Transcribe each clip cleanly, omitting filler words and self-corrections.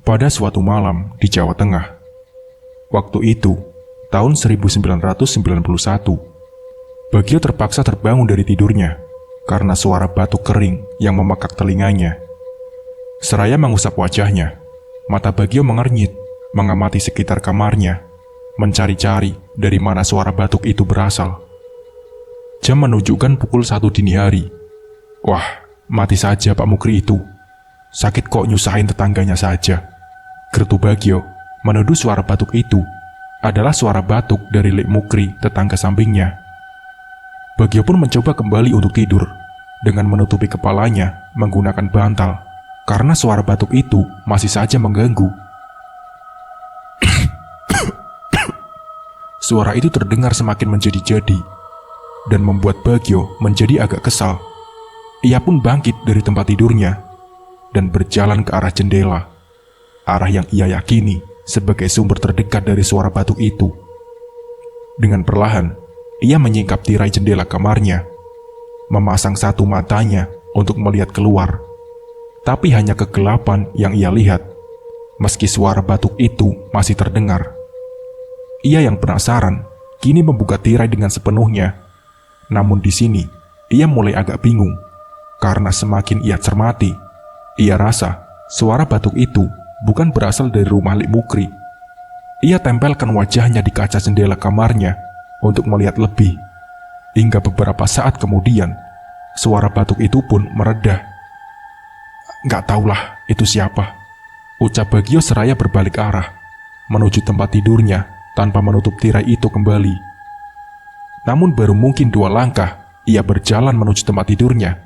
Pada suatu malam di Jawa Tengah. Waktu itu, tahun 1991, Bagio terpaksa terbangun dari tidurnya karena suara batuk kering yang memekak telinganya. Seraya mengusap wajahnya, mata Bagio mengernyit, mengamati sekitar kamarnya, mencari-cari dari mana suara batuk itu berasal. Jam menunjukkan pukul 1 dini hari. Wah, mati saja Pak Mukri itu. Sakit kok nyusahin tetangganya saja. Gertu Bagio menuduh suara batuk itu adalah suara batuk dari Lek Mukri, tetangga sampingnya. Bagio pun mencoba kembali untuk tidur dengan menutupi kepalanya menggunakan bantal karena suara batuk itu masih saja mengganggu. Suara itu terdengar semakin menjadi-jadi dan membuat Bagio menjadi agak kesal. Ia pun bangkit dari tempat tidurnya dan berjalan ke arah jendela, arah yang ia yakini sebagai sumber terdekat dari suara batuk itu. Dengan perlahan, ia menyingkap tirai jendela kamarnya, memasang satu matanya untuk melihat keluar. Tapi hanya kegelapan yang ia lihat, meski suara batuk itu masih terdengar. Ia yang penasaran, kini membuka tirai dengan sepenuhnya. Namun di sini, ia mulai agak bingung, karena semakin ia cermati, ia rasa suara batuk itu bukan berasal dari rumah Lek Mukri. Ia tempelkan wajahnya di kaca jendela kamarnya untuk melihat lebih. Hingga beberapa saat kemudian, suara batuk itu pun mereda. Nggak tahulah itu siapa, ucap Bagio seraya berbalik arah, menuju tempat tidurnya tanpa menutup tirai itu kembali. Namun baru mungkin 2 langkah, ia berjalan menuju tempat tidurnya.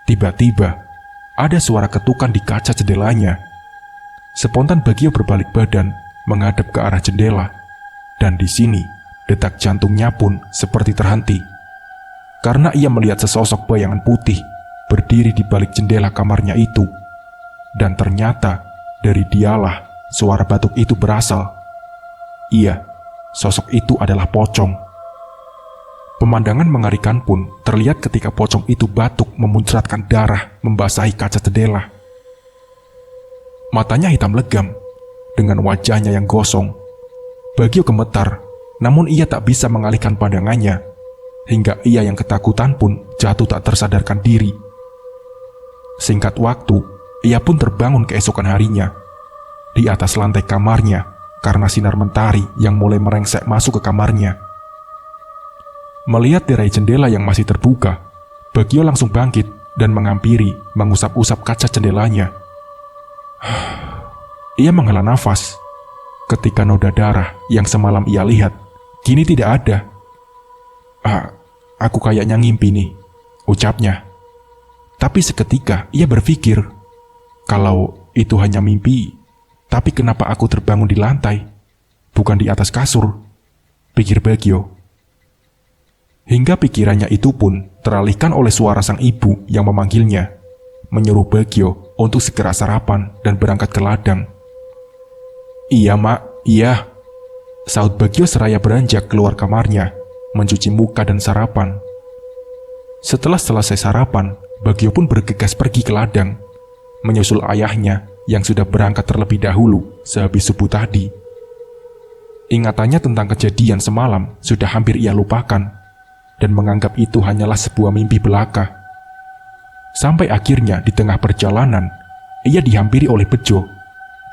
Tiba-tiba, ada suara ketukan di kaca jendelanya. Spontan Bagio berbalik badan, menghadap ke arah jendela. Dan di sini, detak jantungnya pun seperti terhenti. Karena ia melihat sesosok bayangan putih berdiri di balik jendela kamarnya itu. Dan ternyata, dari dialah suara batuk itu berasal. Iya, sosok itu adalah pocong. Pemandangan mengerikan pun terlihat ketika pocong itu batuk memuncratkan darah membasahi kaca jendela. Matanya hitam legam, dengan wajahnya yang gosong. Bagio gemetar, namun ia tak bisa mengalihkan pandangannya, hingga ia yang ketakutan pun jatuh tak tersadarkan diri. Singkat waktu, ia pun terbangun keesokan harinya, di atas lantai kamarnya, karena sinar mentari yang mulai merengsek masuk ke kamarnya. Melihat tirai jendela yang masih terbuka, Bagio langsung bangkit dan menghampiri, mengusap-usap kaca jendelanya. Ia menghela nafas ketika noda darah yang semalam ia lihat kini tidak ada. Aku kayaknya ngimpi nih, ucapnya. Tapi seketika ia berpikir, kalau itu hanya mimpi, tapi kenapa aku terbangun di lantai, bukan di atas kasur, pikir Bagio. Hingga pikirannya itu pun teralihkan oleh suara sang ibu yang memanggilnya, menyuruh Bagio untuk segera sarapan dan berangkat ke ladang. Iya mak, iya, sahut Bagio seraya beranjak keluar kamarnya, mencuci muka dan sarapan. Setelah selesai sarapan, Bagio pun bergegas pergi ke ladang, menyusul ayahnya yang sudah berangkat terlebih dahulu sehabis subuh tadi. Ingatannya tentang kejadian semalam sudah hampir ia lupakan, dan menganggap itu hanyalah sebuah mimpi belaka. Sampai akhirnya di tengah perjalanan, ia dihampiri oleh Bejo,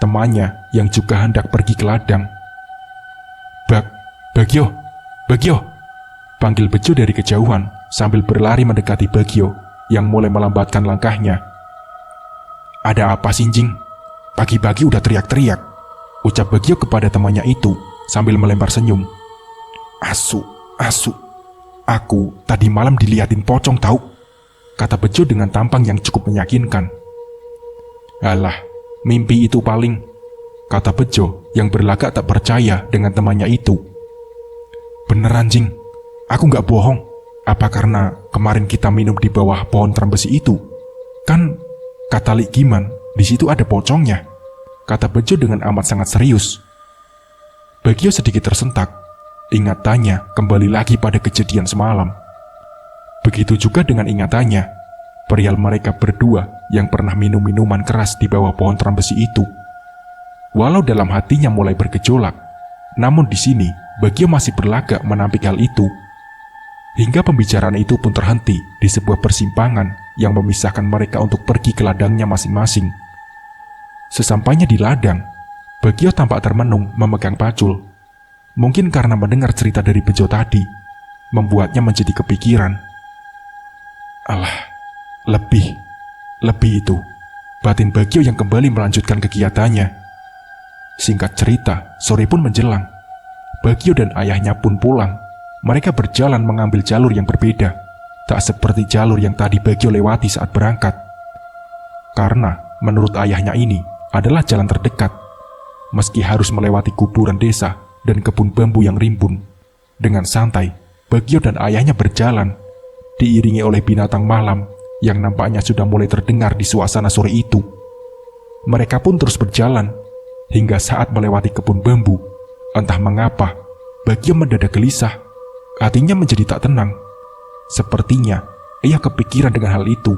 temannya yang juga hendak pergi ke ladang. Bagio, Bagio, panggil Bejo dari kejauhan sambil berlari mendekati Bagio yang mulai melambatkan langkahnya. Ada apa Sinjing? Pagi-pagi udah teriak-teriak, ucap Bagio kepada temannya itu sambil melempar senyum. Asu, aku tadi malam dilihatin pocong tahu, kata Bejo dengan tampang yang cukup meyakinkan. Alah, mimpi itu paling, kata Bejo yang berlagak tak percaya dengan temannya itu. Beneran Jing, aku gak bohong. Apa karena kemarin kita minum di bawah pohon trembesi itu? Kan kata Lik Giman, di situ ada pocongnya, kata Bejo dengan amat sangat serius. Bagio sedikit tersentak. Ingatannya kembali lagi pada kejadian semalam. Begitu juga dengan ingatannya perihal mereka berdua yang pernah minum minuman keras di bawah pohon trembesi itu. Walau dalam hatinya mulai bergejolak, namun di sini Bagio masih berlagak menampik hal itu. Hingga pembicaraan itu pun terhenti di sebuah persimpangan yang memisahkan mereka untuk pergi ke ladangnya masing-masing. Sesampainya di ladang, Bagio tampak termenung memegang pacul. Mungkin karena mendengar cerita dari Bejo tadi, membuatnya menjadi kepikiran. Alah, lebih itu. Batin Bagio yang kembali melanjutkan kegiatannya. Singkat cerita, sore pun menjelang. Bagio dan ayahnya pun pulang. Mereka berjalan mengambil jalur yang berbeda, tak seperti jalur yang tadi Bagio lewati saat berangkat. Karena menurut ayahnya ini adalah jalan terdekat. Meski harus melewati kuburan desa dan kebun bambu yang rimbun, dengan santai Bagio dan ayahnya berjalan, diiringi oleh binatang malam yang nampaknya sudah mulai terdengar di suasana sore itu. Mereka pun terus berjalan, hingga saat melewati kebun bambu, entah mengapa Bagio mendadak gelisah. Hatinya menjadi tak tenang. Sepertinya ia kepikiran dengan hal itu.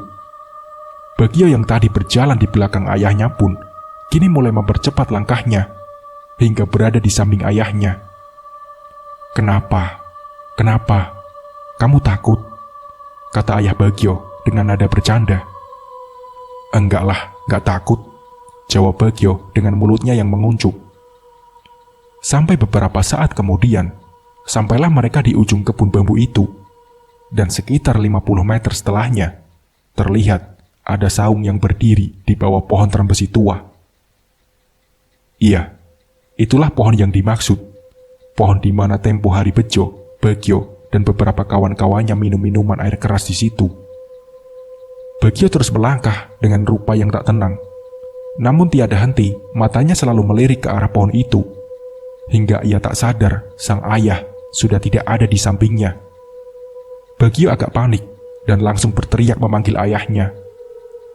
Bagio yang tadi berjalan di belakang ayahnya pun kini mulai mempercepat langkahnya hingga berada di samping ayahnya. Kenapa? Kamu takut?" kata ayah Bagio dengan nada bercanda. "Enggaklah, enggak takut," jawab Bagio dengan mulutnya yang menguncup. Sampai beberapa saat kemudian, sampailah mereka di ujung kebun bambu itu, dan sekitar 50 meter setelahnya, terlihat ada saung yang berdiri di bawah pohon trembesi tua. Iya, itulah pohon yang dimaksud. Pohon di mana tempo hari Bejo, Bagio, dan beberapa kawan-kawannya minum minuman air keras di situ. Bagio terus melangkah dengan rupa yang tak tenang. Namun tiada henti, matanya selalu melirik ke arah pohon itu. Hingga ia tak sadar sang ayah sudah tidak ada di sampingnya. Bagio agak panik dan langsung berteriak memanggil ayahnya.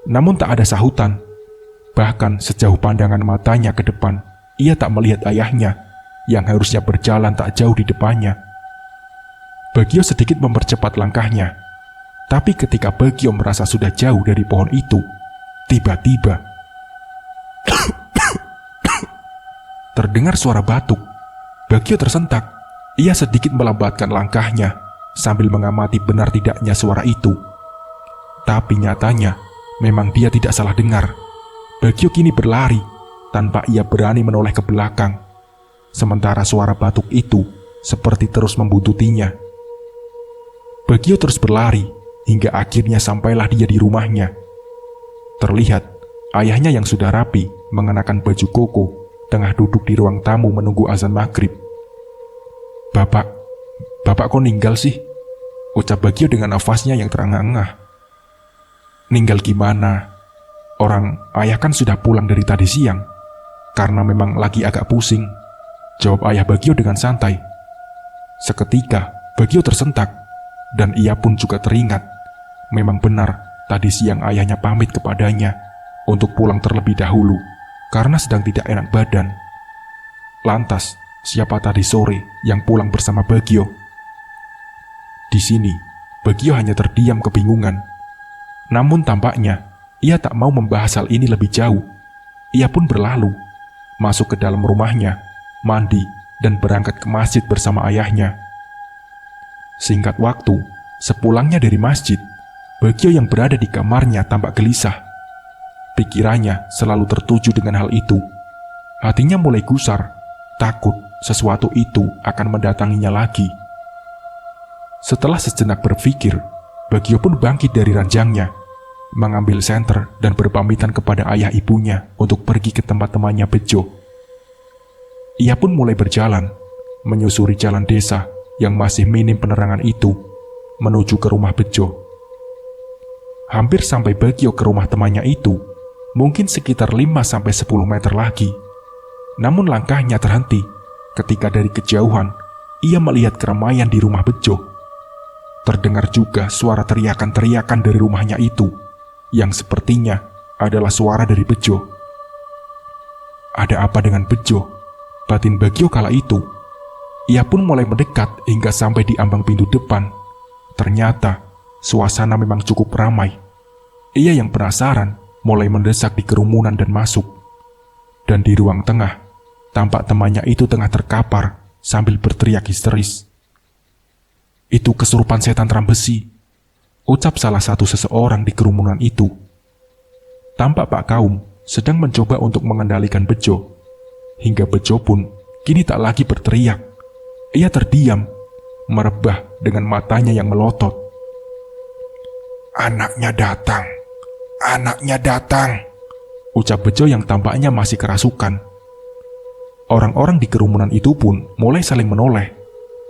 Namun tak ada sahutan. Bahkan sejauh pandangan matanya ke depan, ia tak melihat ayahnya yang harusnya berjalan tak jauh di depannya. Bagio sedikit mempercepat langkahnya. Tapi ketika Bagio merasa sudah jauh dari pohon itu, tiba-tiba terdengar suara batuk. Bagio tersentak. Ia sedikit melambatkan langkahnya sambil mengamati benar tidaknya suara itu. Tapi nyatanya, memang dia tidak salah dengar. Bagio kini berlari tanpa ia berani menoleh ke belakang. Sementara suara batuk itu seperti terus membuntutinya. Bagio terus berlari hingga akhirnya sampailah dia di rumahnya. Terlihat ayahnya yang sudah rapi mengenakan baju koko tengah duduk di ruang tamu menunggu azan maghrib. Bapak kok ninggal sih?" ucap Bagio dengan nafasnya yang terengah-engah. "Ninggal gimana? Orang ayah kan sudah pulang dari tadi siang, karena memang lagi agak pusing," jawab ayah Bagio dengan santai. Seketika Bagio tersentak, dan ia pun juga teringat. Memang benar, tadi siang ayahnya pamit kepadanya untuk pulang terlebih dahulu, karena sedang tidak enak badan. Lantas, siapa tadi sore yang pulang bersama Bagio? Di sini, Bagio hanya terdiam kebingungan. Namun tampaknya, ia tak mau membahas hal ini lebih jauh. Ia pun berlalu, masuk ke dalam rumahnya, mandi, dan berangkat ke masjid bersama ayahnya. Singkat waktu, sepulangnya dari masjid, Bagio yang berada di kamarnya tampak gelisah. Pikirannya selalu tertuju dengan hal itu. Hatinya mulai gusar, takut sesuatu itu akan mendatanginya lagi. Setelah sejenak berpikir, Bagio pun bangkit dari ranjangnya, mengambil senter dan berpamitan kepada ayah ibunya untuk pergi ke tempat temannya Bejo. Ia pun mulai berjalan, menyusuri jalan desa yang masih minim penerangan itu, menuju ke rumah Bejo. Hampir sampai Bagio ke rumah temannya itu, mungkin sekitar 5-10 meter lagi. Namun langkahnya terhenti ketika dari kejauhan ia melihat keramaian di rumah Bejo. Terdengar juga suara teriakan-teriakan dari rumahnya itu, yang sepertinya adalah suara dari Bejo. Ada apa dengan Bejo? Batin Bagio kala itu. Ia pun mulai mendekat hingga sampai di ambang pintu depan. Ternyata suasana memang cukup ramai. Ia yang penasaran mulai mendesak di kerumunan dan masuk. Dan di ruang tengah, tampak temannya itu tengah terkapar sambil berteriak histeris. "Itu kesurupan setan Trambesi," ucap salah satu seseorang di kerumunan itu. Tampak Pak Kaum sedang mencoba untuk mengendalikan Bejo, hingga Bejo pun kini tak lagi berteriak. Ia terdiam, merebah dengan matanya yang melotot. "Anaknya datang, anaknya datang," ucap Bejo yang tampaknya masih kerasukan. Orang-orang di kerumunan itu pun mulai saling menoleh.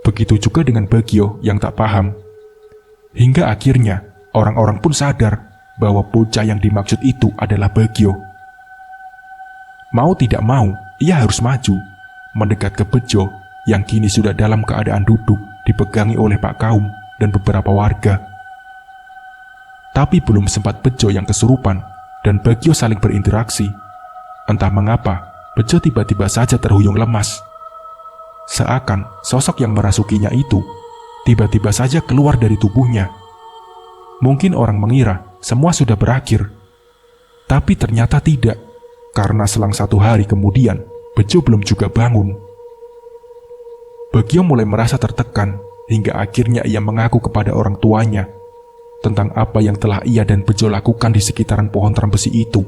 Begitu juga dengan Bagio yang tak paham. Hingga akhirnya orang-orang pun sadar bahwa bocah yang dimaksud itu adalah Bagio. Mau tidak mau, ia harus maju, mendekat ke Bejo yang kini sudah dalam keadaan duduk dipegangi oleh Pak Kaum dan beberapa warga. Tapi belum sempat Bejo yang kesurupan dan Bagio saling berinteraksi. Entah mengapa, Bejo tiba-tiba saja terhuyung lemas. Seakan sosok yang merasukinya itu tiba-tiba saja keluar dari tubuhnya. Mungkin orang mengira semua sudah berakhir. Tapi ternyata tidak, karena selang 1 hari kemudian, Bejo belum juga bangun. Bagio mulai merasa tertekan, hingga akhirnya ia mengaku kepada orang tuanya tentang apa yang telah ia dan Bejo lakukan di sekitaran pohon Trambesi itu.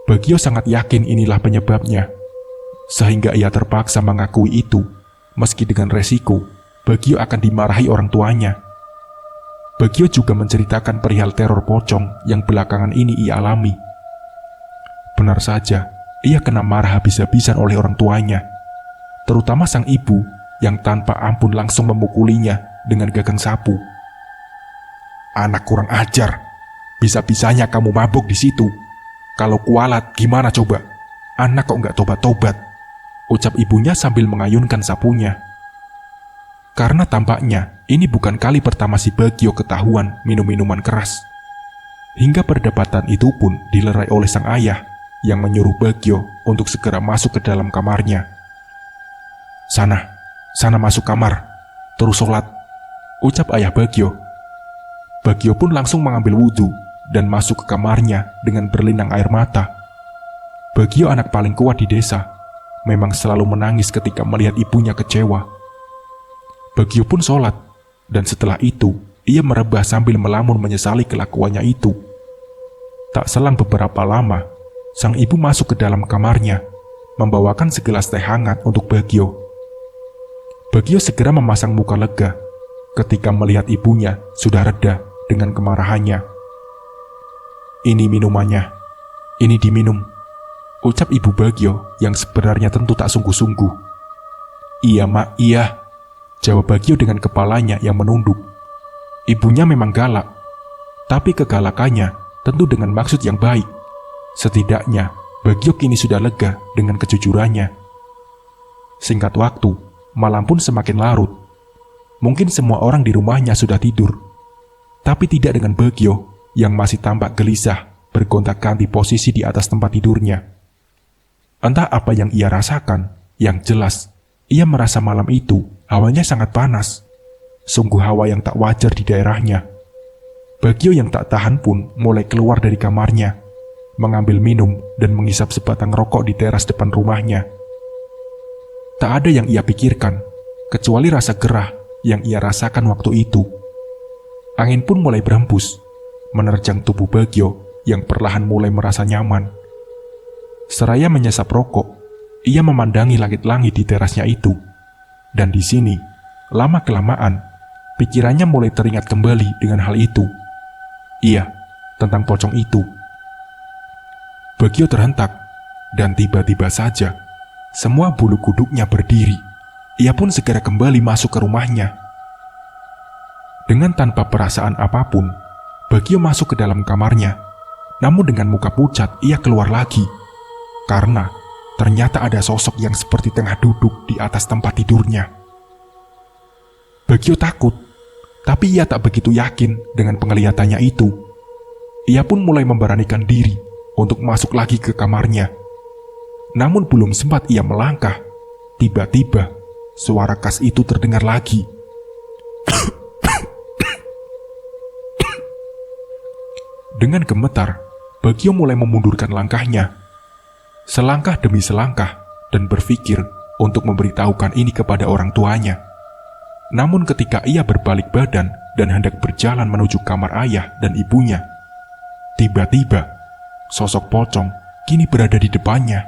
Bagio sangat yakin inilah penyebabnya, sehingga ia terpaksa mengakui itu, meski dengan resiko Bagio akan dimarahi orang tuanya. Bagio juga menceritakan perihal teror pocong yang belakangan ini ia alami. Benar saja, ia kena marah habis-habisan oleh orang tuanya, terutama sang ibu yang tanpa ampun langsung memukulinya dengan gagang sapu. "Anak kurang ajar, bisa-bisanya kamu mabuk di situ. Kalau kualat gimana coba? Anak kok nggak tobat-tobat," ucap ibunya sambil mengayunkan sapunya. Karena tampaknya ini bukan kali pertama si Bagio ketahuan minum minuman keras. Hingga perdebatan itu pun dilerai oleh sang ayah yang menyuruh Bagio untuk segera masuk ke dalam kamarnya. Sana masuk kamar, terus sholat," ucap ayah Bagio. Bagio pun langsung mengambil wudhu dan masuk ke kamarnya dengan berlinang air mata. Bagio anak paling kuat di desa, memang selalu menangis ketika melihat ibunya kecewa. Bagio pun sholat, dan setelah itu ia merebah sambil melamun menyesali kelakuannya itu. Tak selang beberapa lama, sang ibu masuk ke dalam kamarnya, membawakan segelas teh hangat untuk Bagio. Bagio segera memasang muka lega ketika melihat ibunya sudah reda dengan kemarahannya. "Ini minumannya, ini diminum," ucap ibu Bagio yang sebenarnya tentu tak sungguh-sungguh. "Iya mak, iya," jawab Bagio dengan kepalanya yang menunduk. Ibunya memang galak, tapi kegalakannya tentu dengan maksud yang baik. Setidaknya Bagio kini sudah lega dengan kejujurannya. Singkat waktu, malam pun semakin larut. Mungkin semua orang di rumahnya sudah tidur, tapi tidak dengan Bagio yang masih tampak gelisah bergonta-ganti posisi di atas tempat tidurnya. Entah apa yang ia rasakan, yang jelas ia merasa malam itu hawanya sangat panas. Sungguh hawa yang tak wajar di daerahnya. Bagio yang tak tahan pun mulai keluar dari kamarnya, mengambil minum dan menghisap sebatang rokok di teras depan rumahnya. Tak ada yang ia pikirkan, kecuali rasa gerah yang ia rasakan waktu itu. Angin pun mulai berhembus, menerjang tubuh Bagio yang perlahan mulai merasa nyaman. Seraya menyesap rokok, ia memandangi langit-langit di terasnya itu. Dan di sini, lama-kelamaan, pikirannya mulai teringat kembali dengan hal itu. Iya, tentang pocong itu. Bagio terhentak, dan tiba-tiba saja, semua bulu kuduknya berdiri. Ia pun segera kembali masuk ke rumahnya. Dengan tanpa perasaan apapun, Bagio masuk ke dalam kamarnya. Namun dengan muka pucat, ia keluar lagi. Karena ternyata ada sosok yang seperti tengah duduk di atas tempat tidurnya. Bagio takut, tapi ia tak begitu yakin dengan penglihatannya itu. Ia pun mulai memberanikan diri untuk masuk lagi ke kamarnya. Namun belum sempat ia melangkah, tiba-tiba suara khas itu terdengar lagi. Dengan gemetar, Bagio mulai memundurkan langkahnya. selangkah demi selangkah dan berpikir untuk memberitahukan ini kepada orang tuanya. Namun ketika ia berbalik badan dan hendak berjalan menuju kamar ayah dan ibunya, tiba-tiba sosok pocong kini berada di depannya,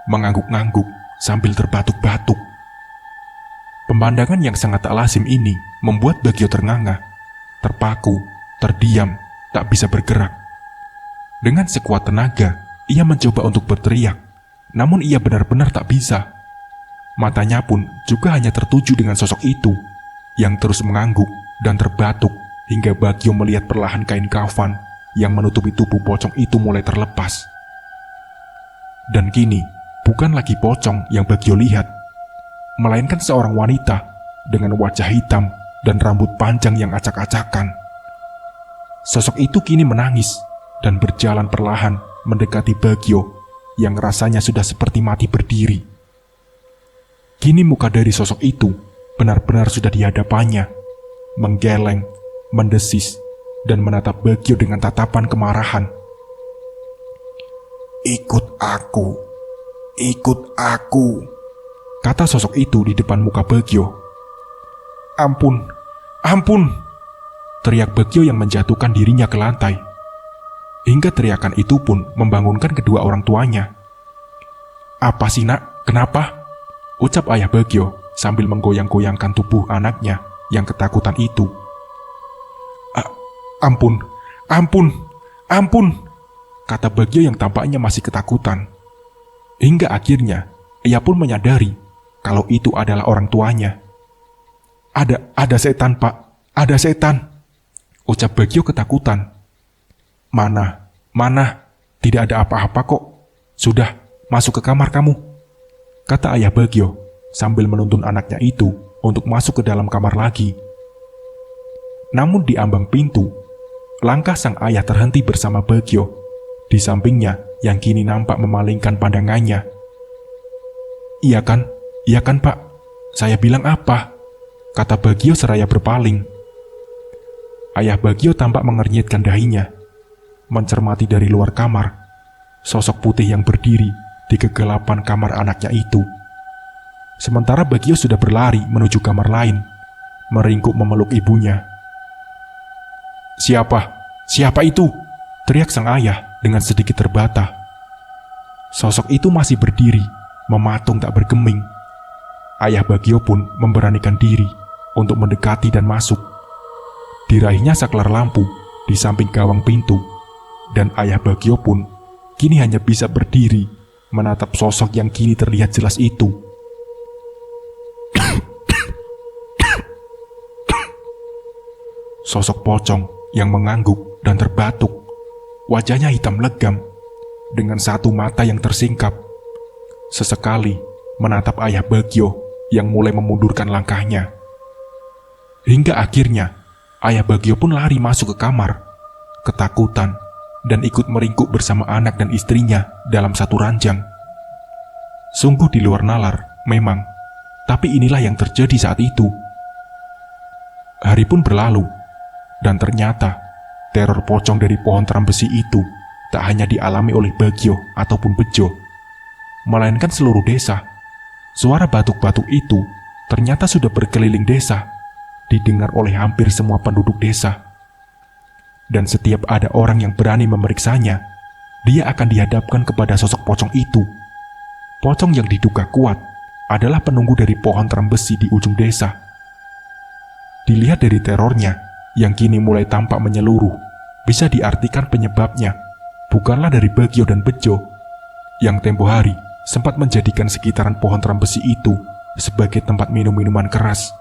mengangguk-ngangguk sambil terbatuk-batuk. Pemandangan yang sangat tak lazim ini membuat Bagio ternganga, terpaku, terdiam, tak bisa bergerak. Dengan sekuat tenaga, ia mencoba untuk berteriak, namun ia benar-benar tak bisa. Matanya pun juga hanya tertuju dengan sosok itu, yang terus mengangguk dan terbatuk hingga Bagio melihat perlahan kain kafan yang menutupi tubuh pocong itu mulai terlepas. Dan kini, bukan lagi pocong yang Bagio lihat, melainkan seorang wanita dengan wajah hitam dan rambut panjang yang acak-acakan. Sosok itu kini menangis dan berjalan perlahan mendekati Bagio yang rasanya sudah seperti mati berdiri. Kini muka dari sosok itu benar-benar sudah di hadapannya, menggeleng, mendesis, dan menatap Bagio dengan tatapan kemarahan. "Ikut aku," kata sosok itu di depan muka Bagio. Ampun, teriak Bagio yang menjatuhkan dirinya ke lantai. Hingga teriakan itu pun membangunkan kedua orang tuanya. "Apa sih nak, kenapa?" ucap ayah Bagio sambil menggoyang-goyangkan tubuh anaknya yang ketakutan itu. Ampun, kata Bagio yang tampaknya masih ketakutan. Hingga akhirnya ia pun menyadari kalau itu adalah orang tuanya. Ada setan, Pak, ada setan, ucap Bagio ketakutan. Mana, tidak ada apa-apa kok. Sudah, masuk ke kamar kamu, kata ayah Bagio sambil menuntun anaknya itu untuk masuk ke dalam kamar lagi. Namun di ambang pintu, langkah sang ayah terhenti bersama Bagio di sampingnya yang kini nampak memalingkan pandangannya. Iya kan Pak, saya bilang apa? Kata Bagio seraya berpaling. Ayah Bagio tampak mengernyitkan dahinya, mencermati dari luar kamar sosok putih yang berdiri di kegelapan kamar anaknya itu. Sementara Bagio sudah berlari menuju kamar lain, meringkuk memeluk ibunya. Siapa itu? Teriak sang ayah dengan sedikit terbata. Sosok itu masih berdiri, mematung tak bergeming. Ayah Bagio pun memberanikan diri untuk mendekati dan masuk. Diraihnya saklar lampu di samping gawang pintu, dan ayah Bagio pun kini hanya bisa berdiri menatap sosok yang kini terlihat jelas itu. Sosok pocong yang mengangguk dan terbatuk, wajahnya hitam legam, dengan satu mata yang tersingkap. Sesekali menatap ayah Bagio yang mulai memundurkan langkahnya. Hingga akhirnya ayah Bagio pun lari masuk ke kamar, ketakutan, dan ikut meringkuk bersama anak dan istrinya dalam satu ranjang. Sungguh di luar nalar, memang, tapi inilah yang terjadi saat itu. Hari pun berlalu, dan ternyata teror pocong dari pohon terambesi itu tak hanya dialami oleh Bagio ataupun Bejo, melainkan seluruh desa. Suara batuk-batuk itu ternyata sudah berkeliling desa, didengar oleh hampir semua penduduk desa. Dan setiap ada orang yang berani memeriksanya, dia akan dihadapkan kepada sosok pocong itu. Pocong yang diduga kuat adalah penunggu dari pohon terambesi di ujung desa. Dilihat dari terornya yang kini mulai tampak menyeluruh, bisa diartikan penyebabnya bukanlah dari Bagio dan Bejo yang tempo hari sempat menjadikan sekitaran pohon terambesi itu sebagai tempat minum-minuman keras.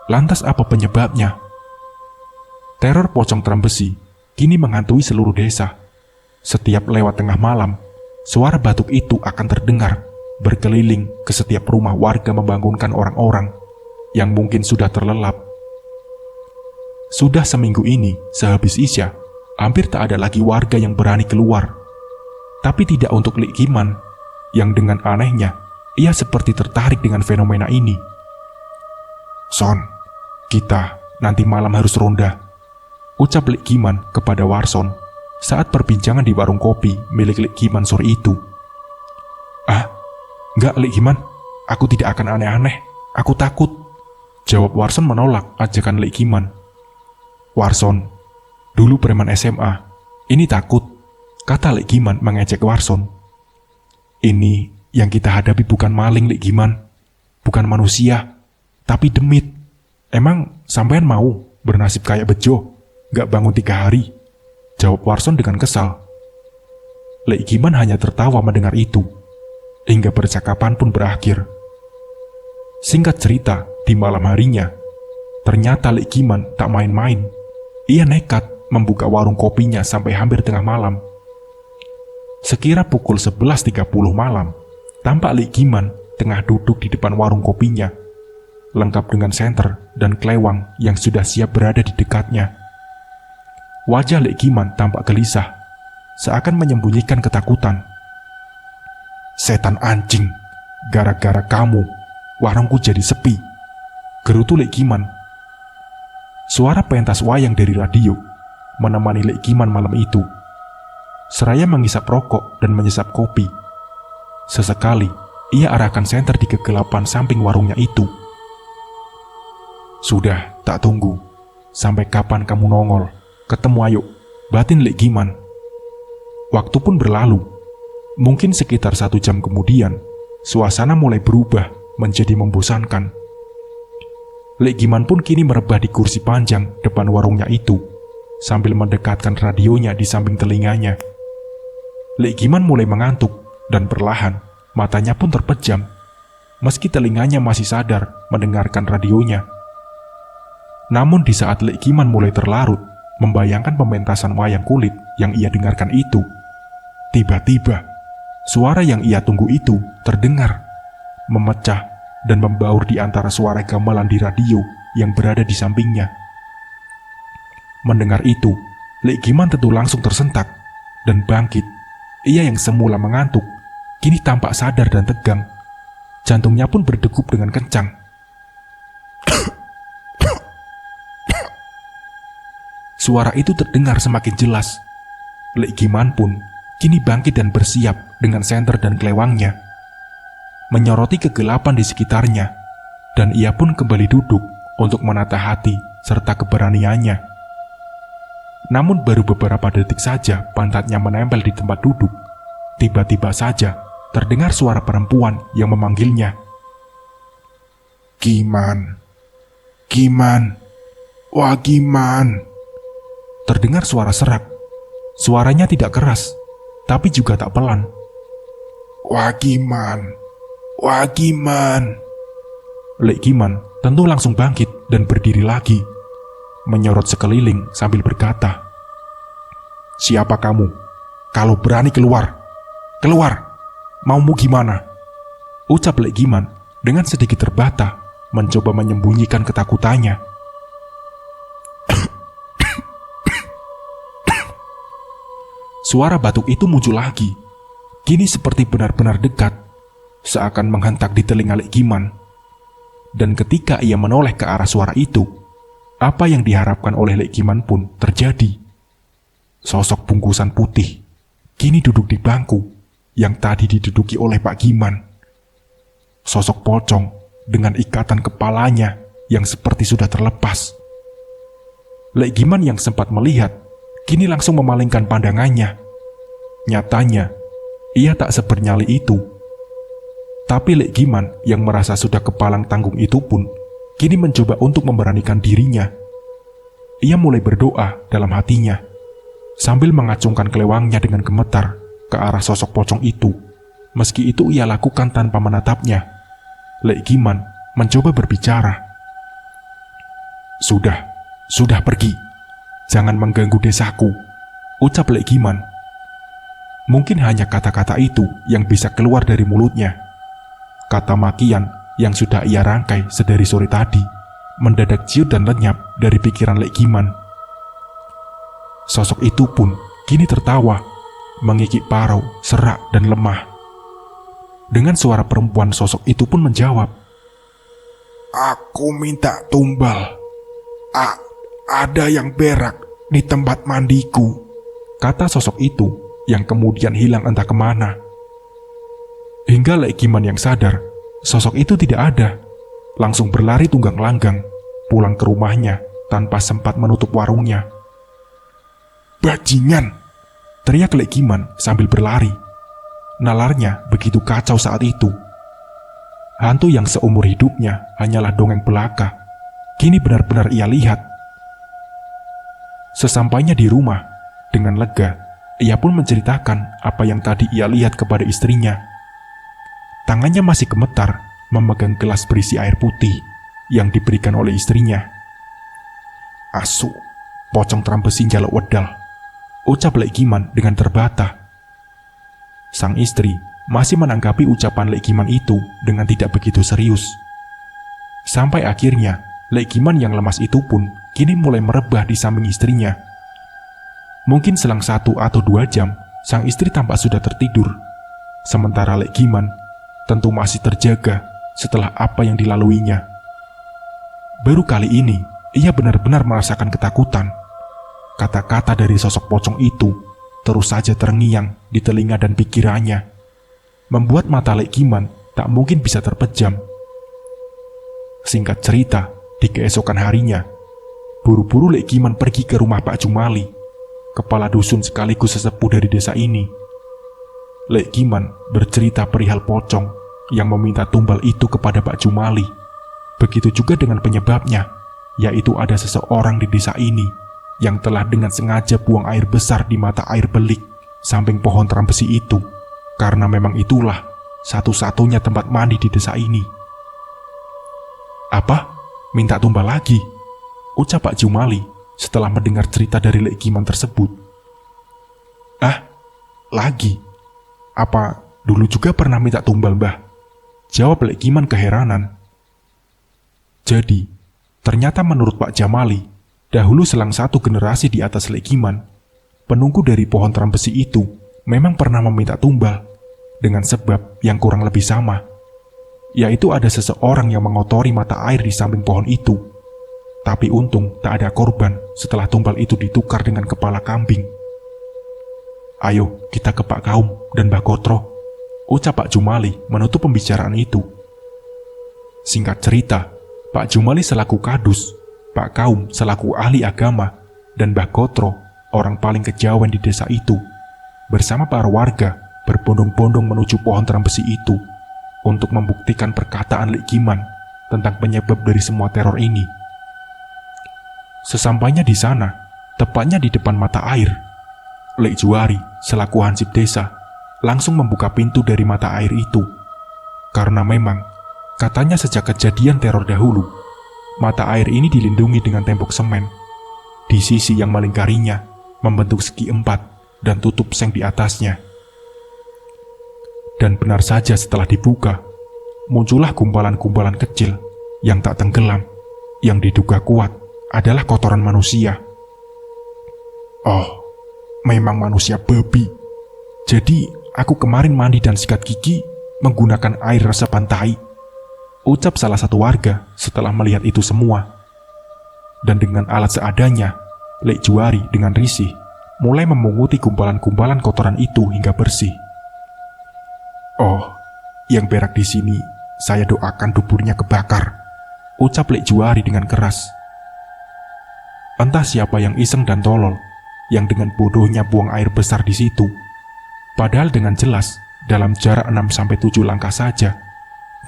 Lantas apa penyebabnya? Teror pocong terambesi kini menghantui seluruh desa. Setiap lewat tengah malam, suara batuk itu akan terdengar berkeliling ke setiap rumah warga, membangunkan orang-orang yang mungkin sudah terlelap. Sudah seminggu ini, sehabis Isya, hampir tak ada lagi warga yang berani keluar. Tapi tidak untuk Lik Kiman, yang dengan anehnya, ia seperti tertarik dengan fenomena ini. Son, kita nanti malam harus ronda, ucap Lik Kiman kepada Warson saat perbincangan di warung kopi milik Lik Kiman sore itu. "Enggak, Lek Giman, aku tidak akan aneh-aneh, aku takut," jawab Warson menolak ajakan Lek Giman. "Warson, dulu preman SMA, ini takut," kata Lek Giman mengejek Warson. "Ini yang kita hadapi bukan maling, Lek Giman, bukan manusia, tapi demit. Emang sampean mau bernasib kayak Bejo, gak bangun 3 hari?" jawab Warson dengan kesal. Lek Giman hanya tertawa mendengar itu, hingga percakapan pun berakhir. Singkat cerita, di malam harinya, ternyata Lek Giman tak main-main. Ia nekat membuka warung kopinya sampai hampir tengah malam. Sekira pukul 11.30 malam, tampak Lek Giman tengah duduk di depan warung kopinya, lengkap dengan senter dan kelewang yang sudah siap berada di dekatnya. Wajah Lek Giman tampak gelisah, seakan menyembunyikan ketakutan. "Setan anjing, gara-gara kamu, warungku jadi sepi," gerutu Lek Giman. Suara pentas wayang dari radio menemani Lek Giman malam itu. Seraya mengisap rokok dan menyesap kopi. Sesekali, ia arahkan senter di kegelapan samping warungnya itu. "Sudah, tak tunggu. Sampai kapan kamu nongol? Ketemu ayo," batin Lek Giman. Waktu pun berlalu. Mungkin sekitar 1 jam kemudian, suasana mulai berubah menjadi membosankan. Lek Giman pun kini merebah di kursi panjang depan warungnya itu, sambil mendekatkan radionya di samping telinganya. Lek Giman mulai mengantuk, dan perlahan matanya pun terpejam, meski telinganya masih sadar mendengarkan radionya. Namun di saat Lek Giman mulai terlarut membayangkan pementasan wayang kulit yang ia dengarkan itu, tiba-tiba suara yang ia tunggu itu terdengar, memecah dan membaur di antara suara gamelan di radio yang berada di sampingnya. Mendengar itu, Lek Giman tentu langsung tersentak dan bangkit. Ia yang semula mengantuk, kini tampak sadar dan tegang. Jantungnya pun berdegup dengan kencang. Suara itu terdengar semakin jelas. Lek Giman pun kini bangkit dan bersiap dengan senter dan kelewangnya, menyoroti kegelapan di sekitarnya, dan ia pun kembali duduk untuk menata hati serta keberaniannya. Namun baru beberapa detik saja pantatnya menempel di tempat duduk, tiba-tiba saja terdengar suara perempuan yang memanggilnya. "Giman, Giman, wah Giman." Terdengar suara serak. Suaranya tidak keras, tapi juga tak pelan. "Wah Giman, wah Giman." Lek Giman tentu langsung bangkit dan berdiri lagi, menyorot sekeliling sambil berkata, "Siapa kamu? Kalau berani keluar, keluar! Maumu gimana?" ucap Lek Giman dengan sedikit terbata, mencoba menyembunyikan ketakutannya. Suara batuk itu muncul lagi, kini seperti benar-benar dekat, seakan menghentak di telinga Lek Giman. Dan ketika ia menoleh ke arah suara itu, apa yang diharapkan oleh Lek Giman pun terjadi. Sosok bungkusan putih kini duduk di bangku yang tadi diduduki oleh Pak Giman. Sosok pocong dengan ikatan kepalanya yang seperti sudah terlepas. Lek Giman yang sempat melihat kini langsung memalingkan pandangannya. Nyatanya, ia tak sebernyali itu. Tapi Lek Giman yang merasa sudah kepalang tanggung itu pun kini mencoba untuk memberanikan dirinya. Ia mulai berdoa dalam hatinya, sambil mengacungkan kelewangnya dengan gemetar ke arah sosok pocong itu. Meski itu ia lakukan tanpa menatapnya, Lek Giman mencoba berbicara. Sudah pergi. Jangan mengganggu desaku," ucap Lek Giman. Mungkin hanya kata-kata itu yang bisa keluar dari mulutnya. Kata makian yang sudah ia rangkai sedari sore tadi mendadak ciut dan lenyap dari pikiran Lek Giman. Sosok itu pun kini tertawa, mengikik parau, serak dan lemah. Dengan suara perempuan, sosok itu pun menjawab, "Aku minta tumbal. Ada yang berak di tempat mandiku," kata sosok itu yang kemudian hilang entah kemana. Hingga Lek Giman yang sadar, sosok itu tidak ada. Langsung berlari tunggang langgang, pulang ke rumahnya tanpa sempat menutup warungnya. "Bajingan!" teriak Lek Giman sambil berlari. Nalarnya begitu kacau saat itu. Hantu yang seumur hidupnya hanyalah dongeng belaka, kini benar-benar ia lihat. Sesampainya di rumah, dengan lega, ia pun menceritakan apa yang tadi ia lihat kepada istrinya. Tangannya masih gemetar memegang gelas berisi air putih yang diberikan oleh istrinya. "Asu, pocong Trambesi jaluk wedal," ucap Lek Giman dengan terbata. Sang istri masih menanggapi ucapan Lek Giman itu dengan tidak begitu serius. Sampai akhirnya, Lek Giman yang lemas itu pun kini mulai merebah di samping istrinya. Mungkin selang 1 atau 2 jam, sang istri tampak sudah tertidur. Sementara Lek Giman tentu masih terjaga setelah apa yang dilaluinya. Baru kali ini, ia benar-benar merasakan ketakutan. Kata-kata dari sosok pocong itu terus saja terngiang di telinga dan pikirannya, membuat mata Lek Giman tak mungkin bisa terpejam. Singkat cerita, di keesokan harinya, buru-buru Lek Giman pergi ke rumah Pak Jumali, kepala dusun sekaligus sesepuh dari desa ini. Lek Giman bercerita perihal pocong yang meminta tumbal itu kepada Pak Jumali. Begitu juga dengan penyebabnya, yaitu ada seseorang di desa ini yang telah dengan sengaja buang air besar di mata air belik samping pohon Trambesi itu, karena memang itulah satu-satunya tempat mandi di desa ini. "Apa? Minta tumbal lagi?" ucap Pak Jumali setelah mendengar cerita dari Lek Giman tersebut. "Ah, lagi? Apa dulu juga pernah minta tumbal, Mbah?" jawab Lek Giman keheranan. Jadi, ternyata menurut Pak Jamali, dahulu selang 1 generasi di atas Lek Giman, penunggu dari pohon Trambesi itu memang pernah meminta tumbal dengan sebab yang kurang lebih sama, yaitu ada seseorang yang mengotori mata air di samping pohon itu. Tapi untung tak ada korban setelah tumbal itu ditukar dengan kepala kambing. "Ayo kita ke Pak Kaum dan Mbah Gotro," ucap Pak Jumali menutup pembicaraan itu. Singkat cerita, Pak Jumali selaku kadus, Pak Kaum selaku ahli agama, dan Mbah Gotro, orang paling kejawen di desa itu, bersama para warga berbondong-bondong menuju pohon Trambesi itu untuk membuktikan perkataan Lek Giman tentang penyebab dari semua teror ini. Sesampainya di sana, tepatnya di depan mata air, Lek Juari selaku hansip desa langsung membuka pintu dari mata air itu, karena memang katanya sejak kejadian teror dahulu, mata air ini dilindungi dengan tembok semen. Di sisi yang melingkarinya membentuk segi 4 dan tutup seng di atasnya. Dan benar saja setelah dibuka, muncullah gumpalan-gumpalan kecil yang tak tenggelam, yang diduga kuat adalah kotoran manusia. "Oh, memang manusia babi. Jadi aku kemarin mandi dan sikat gigi menggunakan air resepan tai," ucap salah satu warga setelah melihat itu semua. Dan dengan alat seadanya, Lek Juari dengan risih mulai memunguti gumpalan-gumpalan kotoran itu hingga bersih. "Oh, yang berak di sini saya doakan duburnya kebakar," ucap Lek Juari dengan keras. Entah siapa yang iseng dan tolol yang dengan bodohnya buang air besar di situ. Padahal dengan jelas dalam jarak 6-7 langkah saja,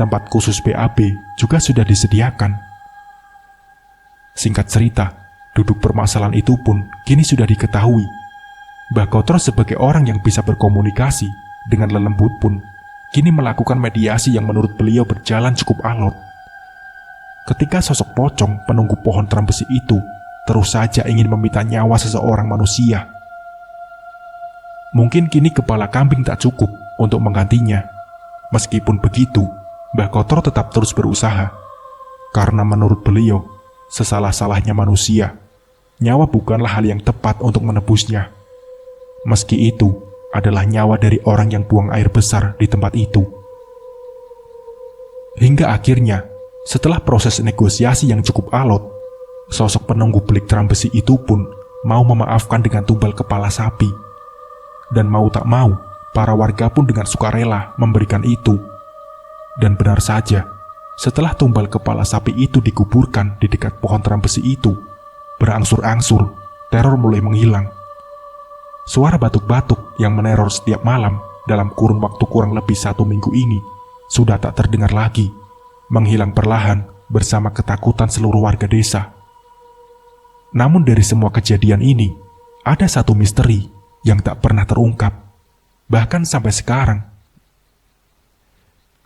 tempat khusus BAB juga sudah disediakan. Singkat cerita, duduk permasalahan itu pun kini sudah diketahui. Mbah Gotro sebagai orang yang bisa berkomunikasi dengan lelembut pun kini melakukan mediasi yang menurut beliau berjalan cukup alot. Ketika sosok pocong penunggu pohon Trambesi itu terus saja ingin meminta nyawa seseorang manusia. Mungkin kini kepala kambing tak cukup untuk menggantinya. Meskipun begitu, Mbah Gotro tetap terus berusaha, karena menurut beliau, sesalah-salahnya manusia, nyawa bukanlah hal yang tepat untuk menebusnya. Meski itu adalah nyawa dari orang yang buang air besar di tempat itu. Hingga akhirnya, setelah proses negosiasi yang cukup alot, sosok penunggu belik Trambesi itu pun mau memaafkan dengan tumbal kepala sapi. Dan mau tak mau, para warga pun dengan sukarela memberikan itu. Dan benar saja, setelah tumbal kepala sapi itu dikuburkan di dekat pohon teram besi itu, berangsur-angsur teror mulai menghilang. Suara batuk-batuk yang meneror setiap malam dalam kurun waktu kurang lebih 1 minggu ini sudah tak terdengar lagi, menghilang perlahan bersama ketakutan seluruh warga desa. Namun dari semua kejadian ini, ada satu misteri yang tak pernah terungkap, bahkan sampai sekarang.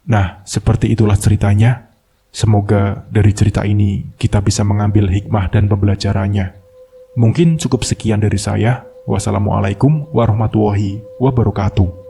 Nah, seperti itulah ceritanya. Semoga dari cerita ini kita bisa mengambil hikmah dan pembelajarannya. Mungkin cukup sekian dari saya. Wassalamualaikum warahmatullahi wabarakatuh.